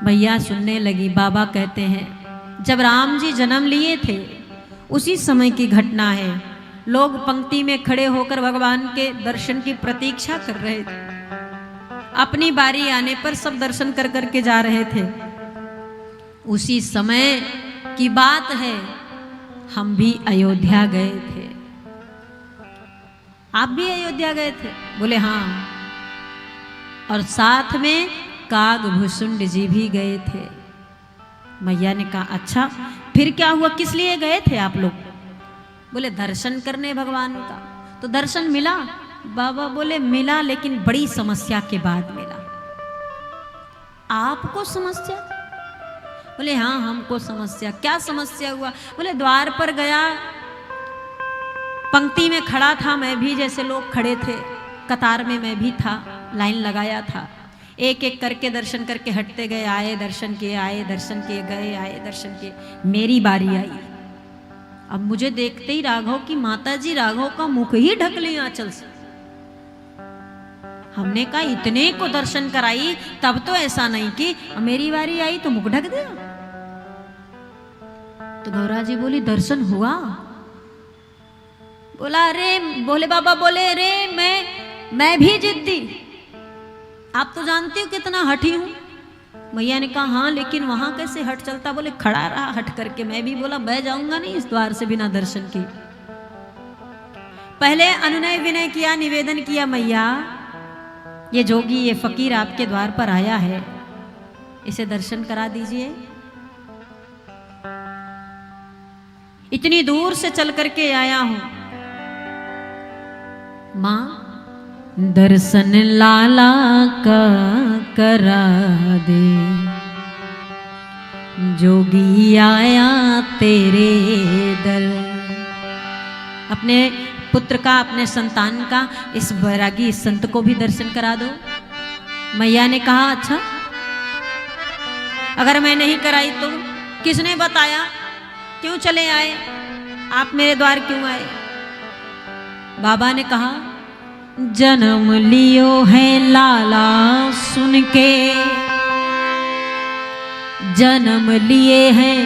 भैया सुनने लगी। बाबा कहते हैं जब राम जी जन्म लिए थे उसी समय की घटना है। लोग पंक्ति में खड़े होकर भगवान के दर्शन की प्रतीक्षा कर रहे थे। अपनी बारी आने पर सब दर्शन कर करके जा रहे थे। उसी समय की बात है, हम भी अयोध्या गए थे। आप भी अयोध्या गए थे? बोले हाँ। और साथ में कागभूषुंड जी भी गए थे। मैया ने कहा अच्छा फिर क्या हुआ, किस लिए गए थे आप लोग? बोले दर्शन करने भगवान का। तो दर्शन मिला? बाबा बोले मिला, लेकिन बड़ी समस्या के बाद मिला। आपको समस्या? बोले हाँ हमको समस्या। क्या समस्या हुआ? बोले द्वार पर गया, पंक्ति में खड़ा था, मैं भी जैसे लोग खड़े थे, कतार में मैं भी था, लाइन लगाया था। एक एक करके दर्शन करके हटते गए, आए दर्शन किए, आए दर्शन किए, गए आए दर्शन किए। मेरी बारी आई। अब मुझे देखते ही राघव की माता जी राघव का मुख ही ढक ली आंचल से। हमने कहा इतने को दर्शन कराई, तब तो ऐसा नहीं कि मेरी बारी आई तो मुख ढक दिया। तो गौरा जी बोली दर्शन हुआ? बोला अरे, बोले बाबा बोले अरे मैं भी जिद्दी, आप तो जानते हो कितना हठी हूं। मैया ने कहा हाँ लेकिन वहां कैसे हट चलता? बोले खड़ा रहा हट करके। मैं भी बोला मैं जाऊंगा नहीं इस द्वार से बिना दर्शन के। पहले अनुनय विनय किया, निवेदन किया, मैया ये जोगी ये फकीर आपके द्वार पर आया है, इसे दर्शन करा दीजिए। इतनी दूर से चल करके आया हूं। मां दर्शन लाला का करा दे, जोगी आया तेरे दर। अपने पुत्र का, अपने संतान का, इस बैरागी इस संत को भी दर्शन करा दो। मैया ने कहा अच्छा अगर मैं नहीं कराई तो? किसने बताया? क्यों चले आए आप? मेरे द्वार क्यों आए? बाबा ने कहा जन्म लियो है लाला सुन के, जन्म लिए हैं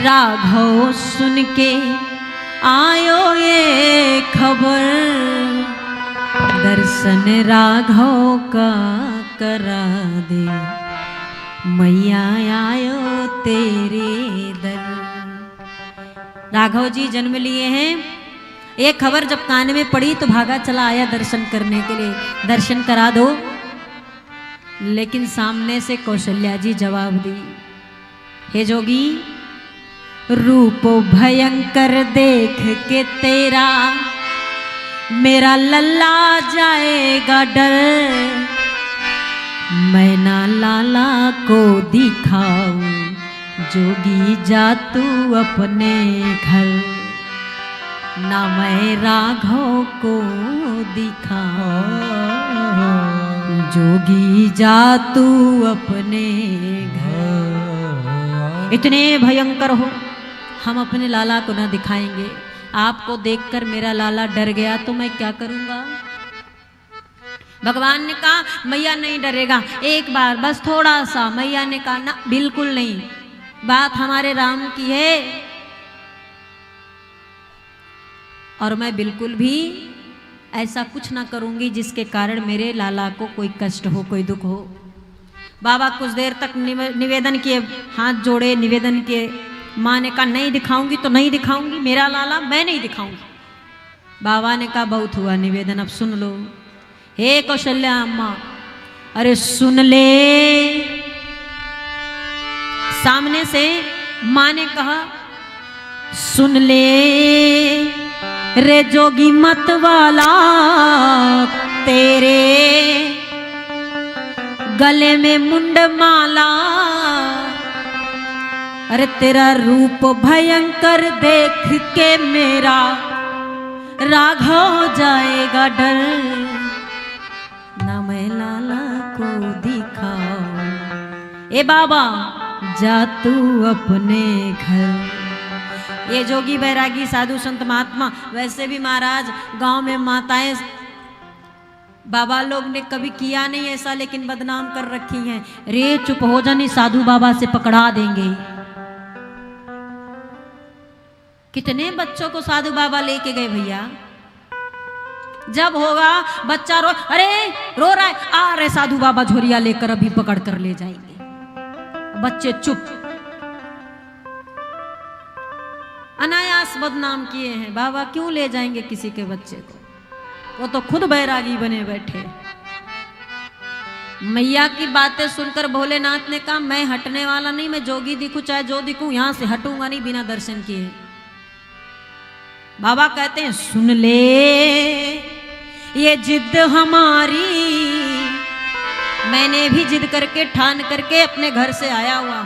राघव सुन के, आयो ये खबर दर्शन राघव का करा दे, मैया आयो तेरे दर। राघव जी जन्म लिए हैं, ये खबर जब कान में पड़ी तो भागा चला आया दर्शन करने के लिए, दर्शन करा दो। लेकिन सामने से कौशल्या जी जवाब दी, हे जोगी रूप भयंकर देख के तेरा मेरा लल्ला जाएगा डर, मैं ना लाला को दिखाऊं, जोगी जा तू अपने घर, ना मैं राघव को दिखाऊं, जोगी जा तू अपने घर। इतने भयंकर हो, हम अपने लाला को ना दिखाएंगे। आपको देखकर मेरा लाला डर गया तो मैं क्या करूंगा? भगवान ने कहा मैया नहीं डरेगा, एक बार बस थोड़ा सा। मैया ने कहा ना बिल्कुल नहीं, बात हमारे राम की है और मैं बिल्कुल भी ऐसा कुछ ना करूंगी जिसके कारण मेरे लाला को कोई कष्ट हो, कोई दुख हो। बाबा कुछ देर तक निवेदन किए, हाथ जोड़े, निवेदन किए। माँ ने कहा नहीं दिखाऊंगी तो नहीं दिखाऊंगी, मेरा लाला मैं नहीं दिखाऊंगी। बाबा ने कहा बहुत हुआ निवेदन, अब सुन लो। हे कौशल्या अम्मा, अरे सुन ले। सामने से माँ ने कहा सुन ले रे जोगी मत वाला, तेरे गले में मुंड माला, अरे तेरा रूप भयंकर देख के मेरा राघव जाएगा डर, ना मैं लाला को दिखाऊं, ए बाबा जा तू अपने घर। ये जोगी बैरागी साधु संत महात्मा, वैसे भी महाराज गांव में माताएं बाबा लोग ने कभी किया नहीं ऐसा, लेकिन बदनाम कर रखी हैं। रे चुप हो जानी, साधु बाबा से पकड़ा देंगे। कितने बच्चों को साधु बाबा लेके गए भैया। जब होगा बच्चा रो, अरे रो रहा है, आ रहे साधु बाबा झोरिया लेकर अभी पकड़ कर ले जाएंगे। बच्चे चुप, अनायास बदनाम किए हैं। बाबा क्यों ले जाएंगे किसी के बच्चे को, वो तो खुद बैरागी बने बैठे। मैया की बातें सुनकर भोलेनाथ ने कहा मैं हटने वाला नहीं, मैं जोगी दिखूं चाहे जो दिखूं, यहां से हटूंगा नहीं बिना दर्शन किए। बाबा कहते हैं सुन ले ये जिद हमारी, मैंने भी जिद करके ठान करके अपने घर से आया हुआ,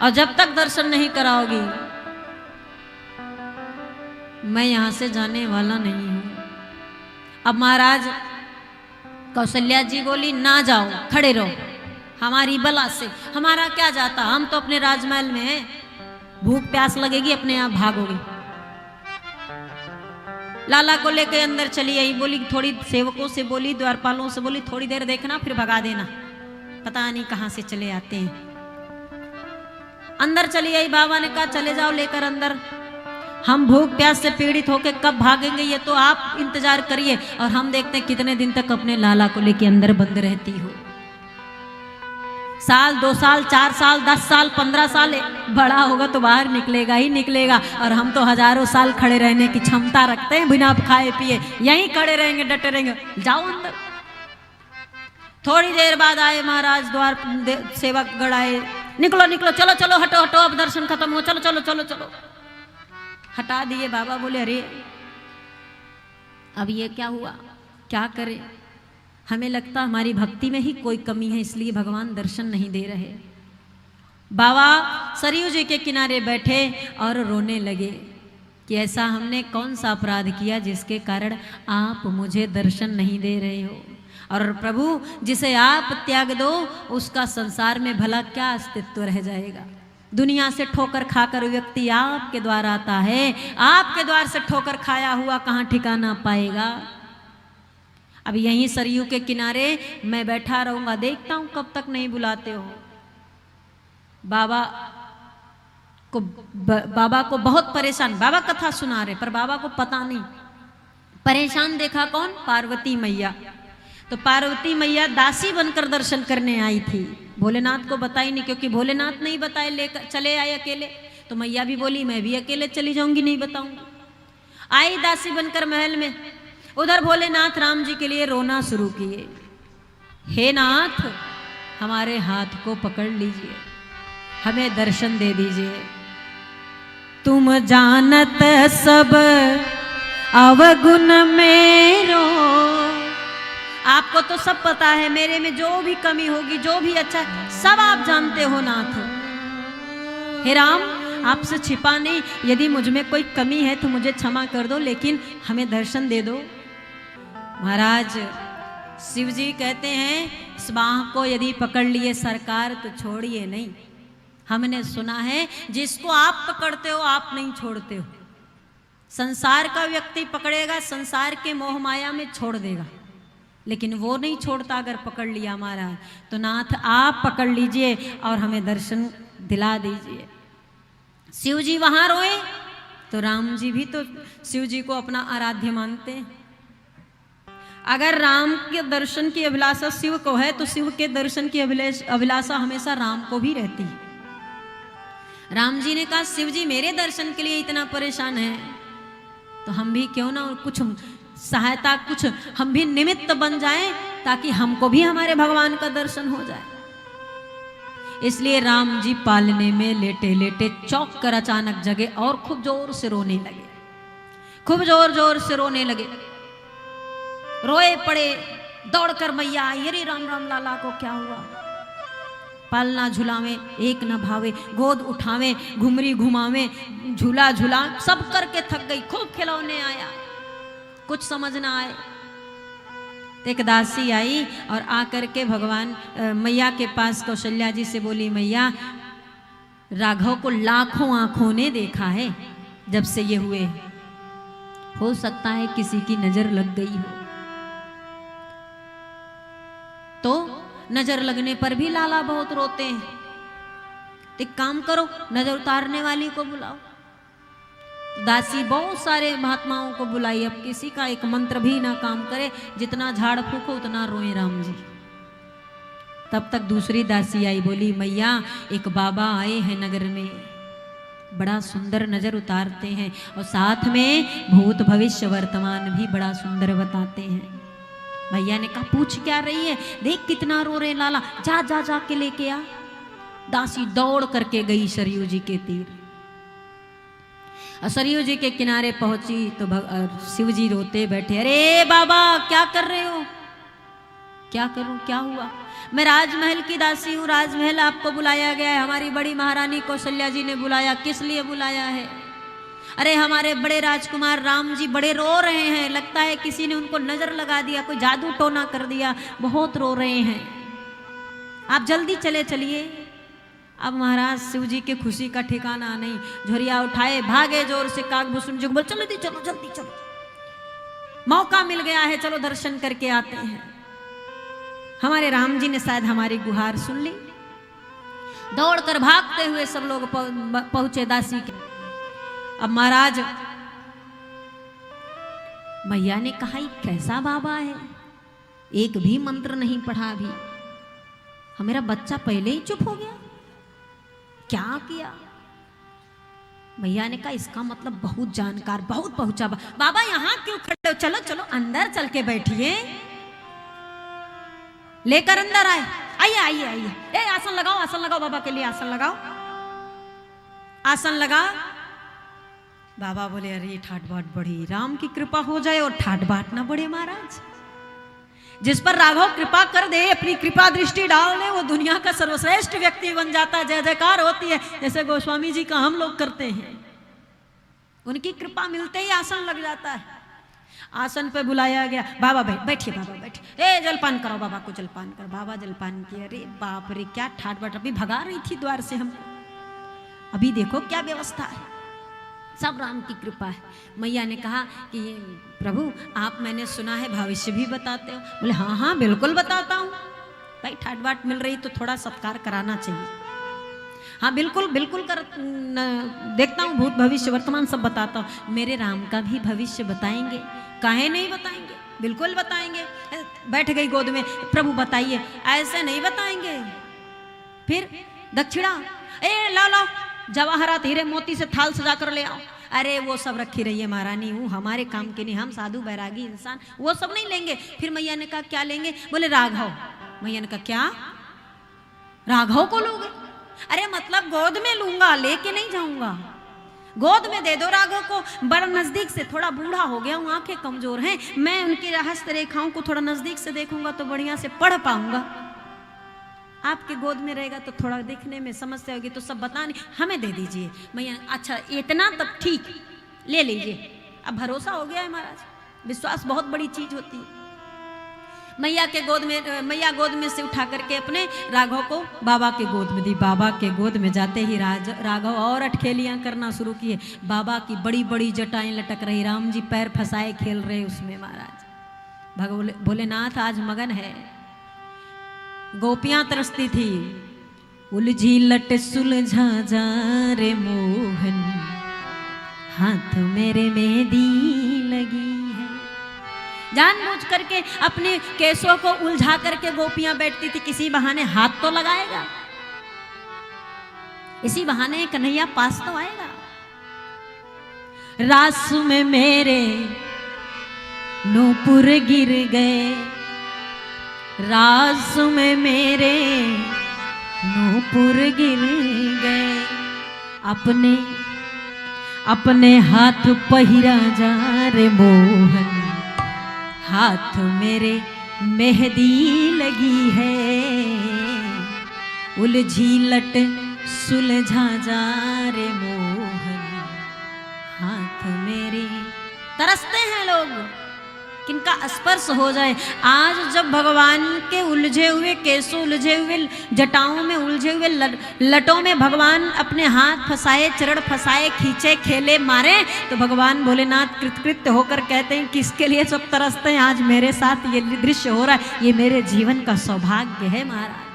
और जब तक दर्शन नहीं कराओगी मैं यहां से जाने वाला नहीं हूं। अब महाराज कौशल्या जी बोली ना जाओ, खड़े रहो, हमारी बला से हमारा क्या जाता, हम तो अपने राजमहल में हैं, भूख प्यास लगेगी अपने आप भागोगे। लाला को लेकर अंदर चली आई, बोली थोड़ी सेवकों से बोली, द्वारपालों से बोली थोड़ी देर देखना फिर भगा देना, पता नहीं कहां से चले आते हैं। अंदर चली आई, बाबा ने कहा चले जाओ लेकर अंदर, हम भूख प्यास से पीड़ित होकर कब भागेंगे ये तो आप इंतजार करिए, और हम देखते हैं कितने दिन तक अपने लाला को लेके अंदर बंद रहती हो। साल 2 साल 4 साल 10 साल 15 साल बड़ा होगा तो बाहर निकलेगा ही निकलेगा, और हम तो हजारों साल खड़े रहने की क्षमता रखते हैं बिना खाए पिए, यहीं खड़े रहेंगे डटे रहेंगे, जाओ अंदर। थोड़ी देर बाद आए महाराज, द्वार सेवक गढ़ आए, निकलो निकलो, चलो चलो हटो हटो, अब दर्शन खत्म हो, चलो चलो चलो चलो। हटा दिए। बाबा बोले अरे अब ये क्या हुआ, क्या करें, हमें लगता हमारी भक्ति में ही कोई कमी है, इसलिए भगवान दर्शन नहीं दे रहे। बाबा सरयू जी के किनारे बैठे और रोने लगे कि ऐसा हमने कौन सा अपराध किया जिसके कारण आप मुझे दर्शन नहीं दे रहे हो, और प्रभु जिसे आप त्याग दो उसका संसार में भला क्या अस्तित्व रह जाएगा। दुनिया से ठोकर खाकर व्यक्ति आपके द्वार आता है, आपके द्वार से ठोकर खाया हुआ कहाँ ठिकाना पाएगा। अब यहीं सरयू के किनारे मैं बैठा रहूंगा, देखता हूं कब तक नहीं बुलाते हो। बाबा को बहुत परेशान, बाबा कथा सुना रहे पर बाबा को पता नहीं, परेशान देखा कौन, पार्वती मैया। तो पार्वती मैया दासी बनकर दर्शन करने आई थी, भोलेनाथ को बताई नहीं, क्योंकि भोलेनाथ नहीं बताए लेकर चले आए अकेले, तो मैया भी बोली मैं भी अकेले चली जाऊंगी, नहीं बताऊंगी। आई दासी बनकर महल में, उधर भोलेनाथ राम जी के लिए रोना शुरू किए, हे नाथ हमारे हाथ को पकड़ लीजिए, हमें दर्शन दे दीजिए, तुम जानत सब अवगुण मेरो, आपको तो सब पता है मेरे में जो भी कमी होगी, जो भी अच्छा है सब आप जानते हो नाथ। हे राम आपसे छिपा नहीं, यदि मुझ में कोई कमी है तो मुझे क्षमा कर दो, लेकिन हमें दर्शन दे दो। महाराज शिव जी कहते हैं इस बाह को यदि पकड़ लिए सरकार तो छोड़िए नहीं, हमने सुना है जिसको आप पकड़ते हो आप नहीं छोड़ते हो। संसार का व्यक्ति पकड़ेगा, संसार के मोह माया में छोड़ देगा, लेकिन वो नहीं छोड़ता अगर पकड़ लिया महाराज। तो नाथ आप पकड़ लीजिए और हमें दर्शन दिला दीजिए। शिव जी वहां रोए तो राम जी भी तो शिव जी को अपना आराध्य मानते हैं। अगर राम के दर्शन की अभिलाषा शिव को है तो शिव के दर्शन की अभिलाषा हमेशा राम को भी रहती है। राम जी ने कहा शिव जी मेरे दर्शन के लिए इतना परेशान है तो हम भी क्यों ना कुछ सहायता, कुछ हम भी निमित्त बन जाएं ताकि हमको भी हमारे भगवान का दर्शन हो जाए। इसलिए राम जी पालने में लेटे लेटे चौंक कर अचानक जगे और खूब जोर से रोने लगे, खूब जोर जोर से रोने लगे। रोए पड़े, दौड़कर मैया आई, अरे राम राम लाला को क्या हुआ। पालना झुलावे एक न भावे, गोद उठावे घुमरी घुमावे झूला झूला सब करके थक गई, खूब खिलौने आया, कुछ समझ ना आए। एक दासी आई और आकर के भगवान मैया के पास कौशल्या जी से बोली, मैया राघव को लाखों आंखों ने देखा है जब से ये हुए, हो सकता है किसी की नजर लग गई हो। तो नजर लगने पर भी लाला बहुत रोते हैं। तो एक काम करो, नजर उतारने वाली को बुलाओ। दासी बहुत सारे महात्माओं को बुलाई, अब किसी का एक मंत्र भी ना काम करे, जितना झाड़ फूको उतना रोए राम जी। तब तक दूसरी दासी आई, बोली मैया एक बाबा आए हैं नगर में, बड़ा सुंदर नजर उतारते हैं और साथ में भूत भविष्य वर्तमान भी बड़ा सुंदर बताते हैं। भैया ने कहा पूछ क्या रही है, देख कितना रो रहे लाला, जा जा जा के लेके आ। दासी दौड़ करके गई सरयू जी के तीर, और सरयू जी के किनारे पहुंची तो शिव जी रोते बैठे, अरे बाबा क्या कर रहे हो, क्या करूं, क्या हुआ? मैं राजमहल की दासी हूँ, राजमहल आपको बुलाया गया है, हमारी बड़ी महारानी कौशल्या जी ने बुलाया। किस लिए बुलाया है? अरे हमारे बड़े राजकुमार राम जी बड़े रो रहे हैं, लगता है किसी ने उनको नजर लगा दिया, कोई जादू टोना कर दिया, बहुत रो रहे हैं, आप जल्दी चले चलिए। अब महाराज शिव जी के खुशी का ठिकाना नहीं, झोरिया उठाए भागे जोर से, काकभूषण जी बोल चलो दी चलो जल्दी चलो, मौका मिल गया है, चलो दर्शन करके आते हैं। हमारे राम जी ने शायद हमारी गुहार सुन ली, दौड़कर भागते हुए सब लोग पहुंचे दासी के। अब महाराज मैया ने कहा ये कैसा बाबा है, एक भी मंत्र नहीं पढ़ा अभी, मेरा बच्चा पहले ही चुप हो गया, क्या किया? भैया ने कहा इसका मतलब बहुत जानकार, बहुत पहुंचा। बाबा यहाँ क्यों खड़े हो, चलो चलो अंदर चल के बैठिए, लेकर अंदर आए, आइए आइए आइए, ए आसन लगाओ, आसन लगाओ, बाबा के लिए आसन लगाओ, आसन लगा। बाबा बोले अरे ठाट बाट बढ़ी, राम की कृपा हो जाए और ठाट बाट ना बढ़े महाराज। जिस पर राघव कृपा कर दे, अपनी कृपा दृष्टि डाल दे, वो दुनिया का सर्वश्रेष्ठ व्यक्ति बन जाता है, जय जयकार होती है, जैसे गोस्वामी जी का हम लोग करते हैं। उनकी कृपा मिलते ही आसन लग जाता है। आसन पे बुलाया गया, बाबा बैठिए, बाबा बैठिए, ए जलपान करो, बाबा को जलपान करो। बाबा जलपान किया, अरे बाप रे क्या ठाट बाट, अभी भगा रही थी द्वार से हमको, अभी देखो क्या व्यवस्था है, सब राम की कृपा है। मैया ने कहा कि प्रभु आप, मैंने सुना है भविष्य भी बताते हो। बोले हाँ हाँ बिल्कुल बताता हूँ, भाई ठाट बाट मिल रही तो थोड़ा सत्कार कराना चाहिए। हाँ बिल्कुल बिल्कुल देखता हूँ, भूत भविष्य वर्तमान सब बताता हूँ। मेरे राम का भी भविष्य बताएंगे, काहे नहीं बताएंगे, बिल्कुल बताएंगे। बैठ गई गोद में, प्रभु बताइए। ऐसे नहीं बताएंगे, फिर दक्षिणा, ए ला लो जवाहरात हीरे मोती से थाल सजा कर ले आओ। अरे वो सब रखी रही है महारानी, हूँ हमारे काम के नहीं, हम साधु बैरागी इंसान, वो सब नहीं लेंगे। फिर मैया ने कहा क्या लेंगे? बोले राघव। मैया ने कहा क्या राघव को लोगे? अरे मतलब गोद में लूंगा, लेके नहीं जाऊंगा, गोद में दे दो राघव को। बड़ा नजदीक से, थोड़ा बूढ़ा हो गया हूँ, आंखें कमजोर हैं, मैं उनकी हस्तरेखाओं को थोड़ा नजदीक से देखूंगा तो बढ़िया से पढ़ पाऊंगा। आपके गोद में रहेगा तो थोड़ा देखने में समस्या होगी, तो सब बताने, हमें दे दीजिए। मैया अच्छा इतना तब ठीक, ले लीजिए। अब भरोसा हो गया है महाराज, विश्वास बहुत बड़ी चीज होती है। मैया के गोद में, मैया गोद में से उठा करके अपने राघव को बाबा के गोद में दी। बाबा के गोद में जाते ही राघव और अटखेलियां करना शुरू किए। बाबा की बड़ी बड़ी जटाएं लटक रही, राम जी पैर फंसाए खेल रहे उसमें। महाराज भोलेनाथ आज मगन है। गोपियां तरसती थी, उलझी लट सुलझा जा रे मोहन, हाथ मेरे मेहंदी लगी है। जानबूझ करके अपने केसों को उलझा करके गोपियां बैठती थी, किसी बहाने हाथ तो लगाएगा, इसी बहाने कन्हैया पास तो आएगा। रास में मेरे नूपुर गिर गए, रास में मेरे नूपुर गिर गए, अपने अपने हाथ पहिरा जा रे मोहन, हाथ मेरे मेहंदी लगी है। उलझी लट सुलझा जा रे मोहन, हाथ मेरे। तरसते हैं लोग, किनका स्पर्श हो जाए। आज जब भगवान के उलझे हुए केसों, उलझे हुए जटाओं में, उलझे हुए लटों में भगवान अपने हाथ फंसाए, चरण फंसाए, खींचे, खेले, मारे, तो भगवान भोलेनाथ कृतकृत्य होकर कहते हैं किसके लिए सब तरसते हैं, आज मेरे साथ ये दृश्य हो रहा है, ये मेरे जीवन का सौभाग्य है महाराज।